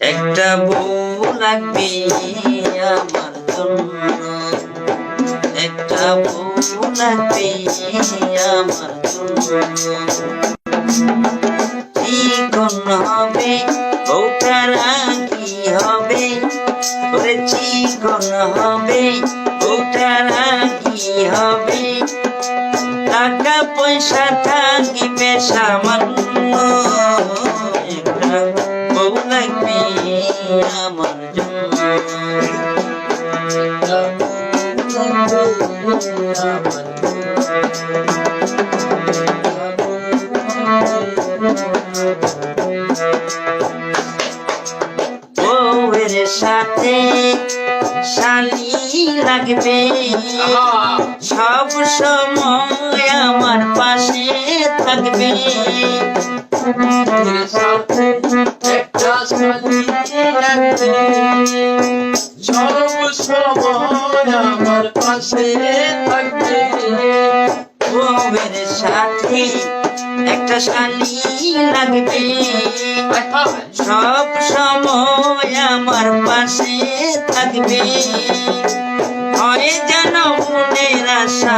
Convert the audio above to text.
একটা বউ লাগবে আমার জন্য, একটা বউ লাগবে আমার জন্য। চিকন হবে বউটা রাগী হবে, ওরে চিকন হবে বউটা রাগী হবে, টাকা পয়সা থাকিবে সামান্য, একটা বউ লাগবে আমার জন্য, একটা বউ লাগবে আমার বউয়ের সাথে শালি লাগবে, সব সময় আমার পাশে থাকবে, একটা শালি লাগবে, সব সময় আমার পাশে থাকবে। বউয়ের সাথে একটা শালি লাগবে, সব সময় আমার পাশে থাকবে, হয় যেন মনের আশা